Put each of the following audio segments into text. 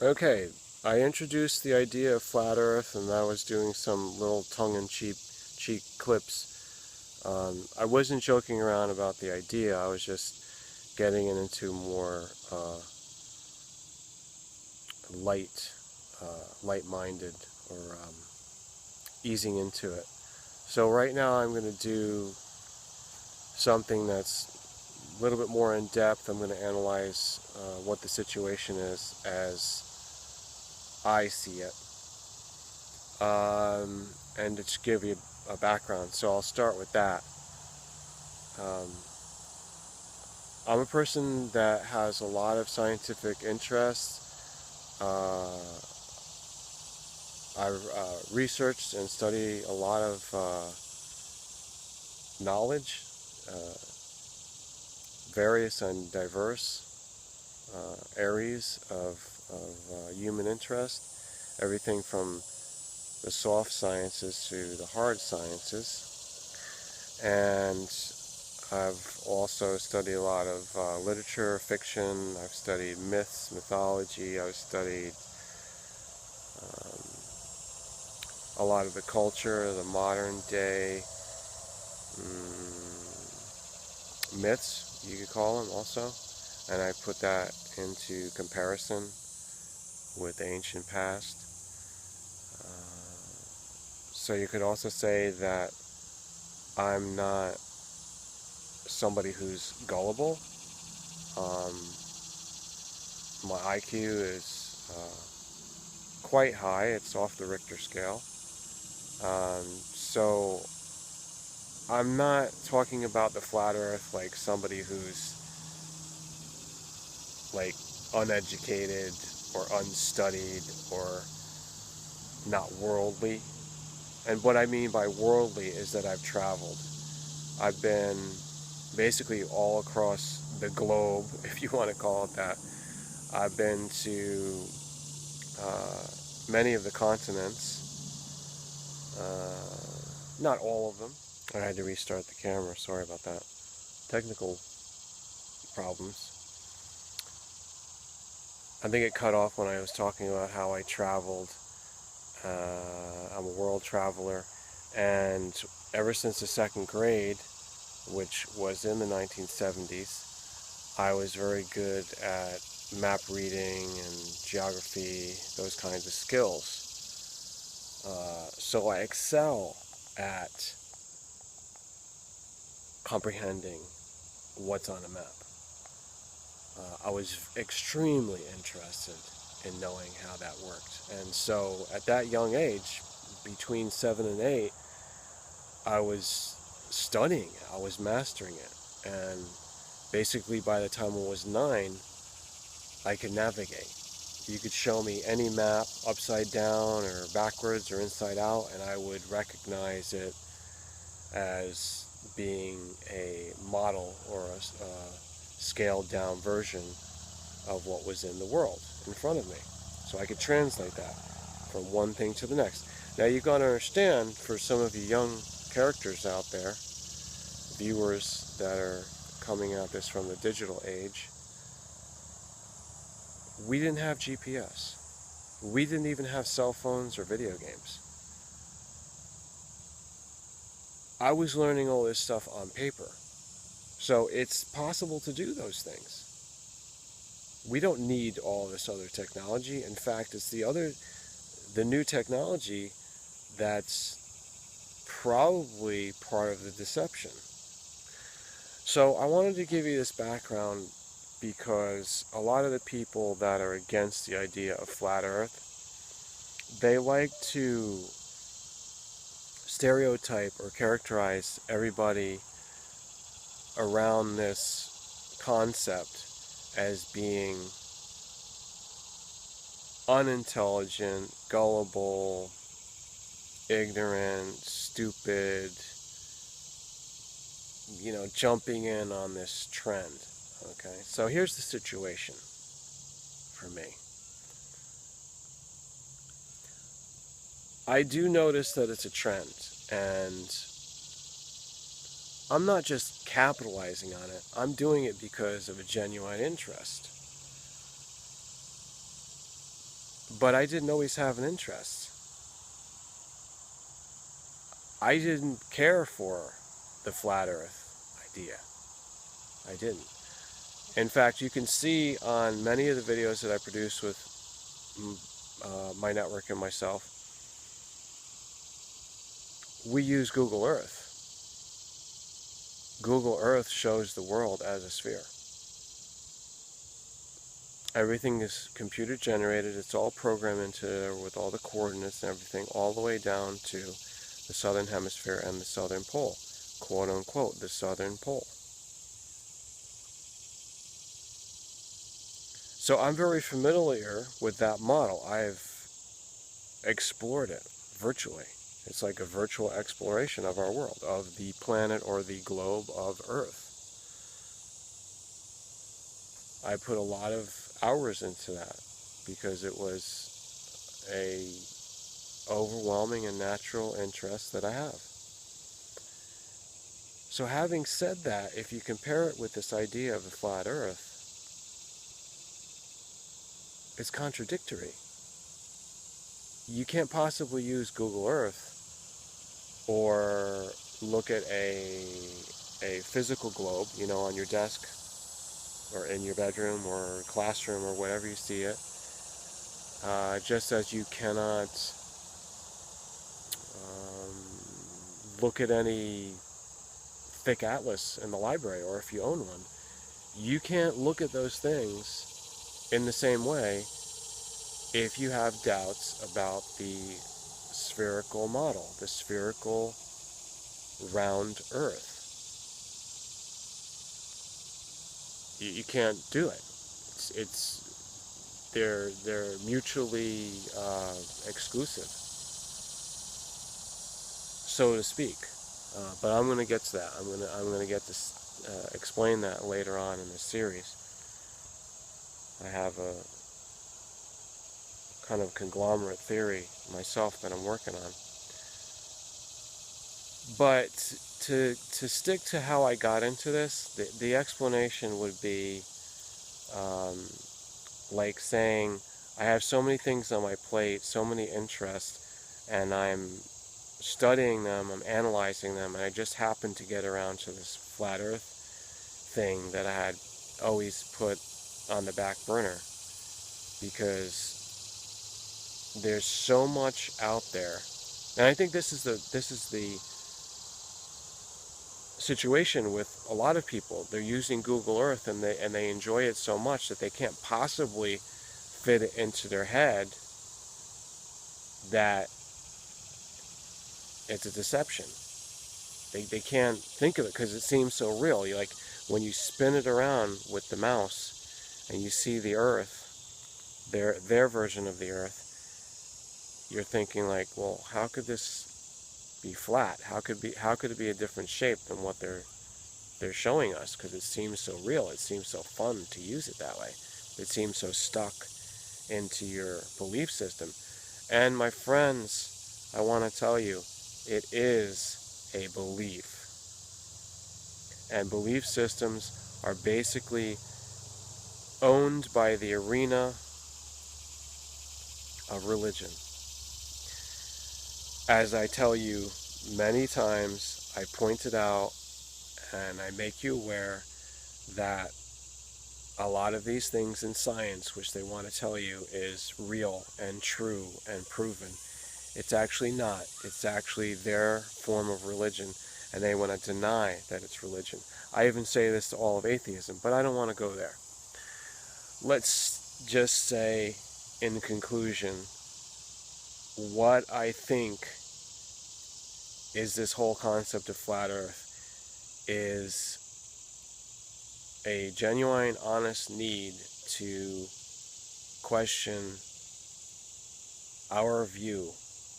Okay, I introduced the idea of flat Earth, and I was doing some little tongue-in-cheek clips. I wasn't joking around about the idea. I was just getting it into more light, light-minded, or easing into it. So right now, I'm going to do something that's a little bit more in depth. I'm going to analyze what the situation is as I see it, and just give you a background. So I'll start with that. Um, I'm a person that has a lot of scientific interests. I've researched and studied a lot of knowledge, uh, various and diverse areas of human interest, everything from the soft sciences to the hard sciences. And I've also studied a lot of literature, fiction. I've studied myths, mythology. I've studied um, a lot of the culture, the modern day myths, you could call them also. And I put that into comparison with the ancient past. So you could also say that I'm not somebody who's gullible. Um, my IQ is quite high. It's off the Richter scale. So I'm not talking about the flat earth like somebody who's like uneducated or unstudied or not worldly. And what I mean by worldly is that I've traveled. I've been basically all across the globe, if you want to call it that. I've been to uh, many of the continents, not all of them. I had to restart the camera, sorry about that. Technical problems. I think it cut off when I was talking about how I traveled. I'm a world traveler, and ever since the second grade, which was in the 1970s, I was very good at map reading and geography, those kinds of skills. So I excel at comprehending what's on a map. I was extremely interested in knowing how that worked. And so at that young age, between 7 and 8, I was studying it, I was mastering it. And basically by the time I was 9, I could navigate. You could show me any map upside down or backwards or inside out, and I would recognize it as being a model or a scaled down version of what was in the world in front of me. So I could translate that from one thing to the next. Now you've got to understand, for some of you young characters out there, viewers that are coming at this from the digital age, we didn't have GPS. We didn't even have cell phones or video games. I was learning all this stuff on paper. So it's possible to do those things. We don't need all this other technology. In fact, it's the new technology that's probably part of the deception. So I wanted to give you this background because a lot of the people that are against the idea of flat Earth, they like to stereotype or characterize everybody around this concept as being unintelligent, gullible, ignorant, stupid, jumping in on this trend. Okay, so here's the situation for me. I do notice that it's a trend, and I'm not just capitalizing on it, I'm doing it because of a genuine interest. But I didn't always have an interest. I didn't care for the flat earth idea. I didn't. In fact, you can see on many of the videos that I produce with my network and myself, we use Google Earth. Google Earth shows the world as a sphere. Everything is computer generated. It's all programmed into there with all the coordinates and everything, all the way down to the southern hemisphere and the southern pole, quote unquote, the southern pole. So I'm very familiar with that model. I've explored it virtually. It's like a virtual exploration of our world, of the planet or the globe of Earth. I put a lot of hours into that because it was a overwhelming and natural interest that I have. So having said that, if you compare it with this idea of the flat Earth, it's contradictory. You can't possibly use Google Earth or look at a physical globe, on your desk or in your bedroom or classroom or whatever you see it, just as you cannot look at any thick atlas in the library, or if you own one. You can't look at those things in the same way if you have doubts about the spherical model, the spherical round Earth. You can't do it. They're mutually exclusive, so to speak. But I'm going to get to that. I'm going to get to explain that later on in this series. I have a kind of conglomerate theory myself that I'm working on. But to stick to how I got into this, the explanation would be like saying, I have so many things on my plate, so many interests, and I'm studying them, I'm analyzing them, and I just happened to get around to this flat Earth thing that I had always put on the back burner, because there's so much out there. And I think this is the situation with a lot of people. They're using Google Earth and they enjoy it so much that they can't possibly fit it into their head that it's a deception. They can't think of it because it seems so real. You, like when you spin it around with the mouse and you see the Earth, their version of the Earth, you're thinking like, well, how could this be flat? How could it be a different shape than what they're showing us? Because it seems so real. It seems so fun to use it that way. It seems so stuck into your belief system. And my friends, I want to tell you, it is a belief. And belief systems are basically owned by the arena of religion. As I tell you many times, I point it out and I make you aware that a lot of these things in science, which they want to tell you is real and true and proven, it's actually not. It's actually their form of religion, and they want to deny that it's religion. I even say this to all of atheism, but I don't want to go there. Let's just say, in conclusion, what I think is this whole concept of flat Earth is a genuine, honest need to question our view,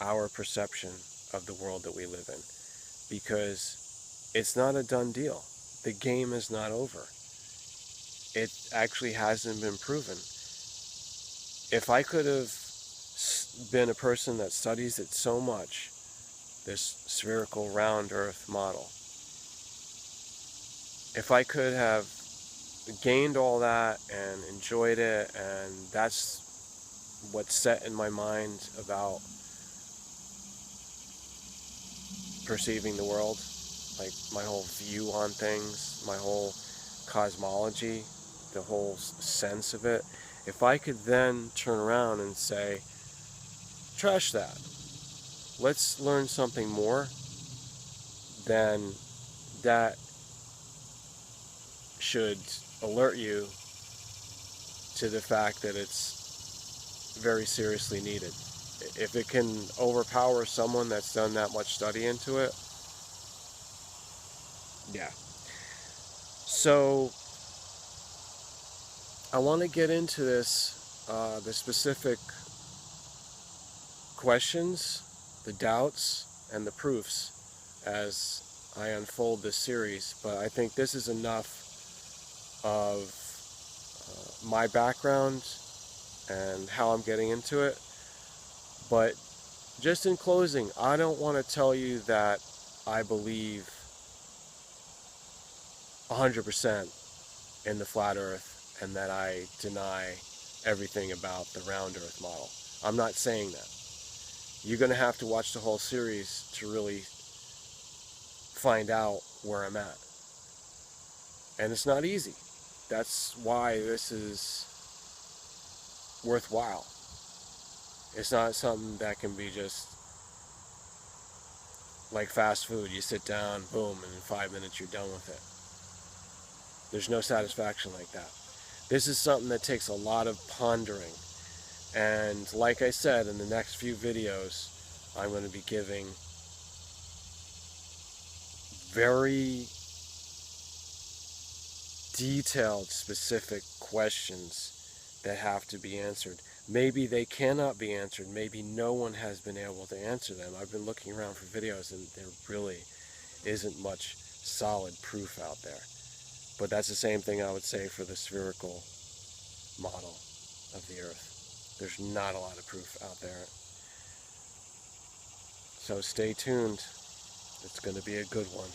our perception of the world that we live in. Because it's not a done deal. The game is not over. It actually hasn't been proven. If I could have been a person that studies it so much, this spherical round Earth model, if I could have gained all that and enjoyed it, and that's what's set in my mind about perceiving the world, like my whole view on things, my whole cosmology, the whole sense of it, if I could then turn around and say, trash that, let's learn something more, then that should alert you to the fact that it's very seriously needed. If it can overpower someone that's done that much study into it, yeah. So I want to get into this, the specific questions, the doubts, and the proofs as I unfold this series, but I think this is enough of my background and how I'm getting into it. But just in closing, I don't want to tell you that I believe 100% in the flat earth and that I deny everything about the round earth model. I'm not saying that. You're going to have to watch the whole series to really find out where I'm at. And it's not easy. That's why this is worthwhile. It's not something that can be just like fast food. You sit down, boom, and in 5 minutes you're done with it. There's no satisfaction like that. This is something that takes a lot of pondering. And like I said, in the next few videos, I'm going to be giving very detailed, specific questions that have to be answered. Maybe they cannot be answered. Maybe no one has been able to answer them. I've been looking around for videos and there really isn't much solid proof out there. But that's the same thing I would say for the spherical model of the Earth. There's not a lot of proof out there. So stay tuned. It's going to be a good one.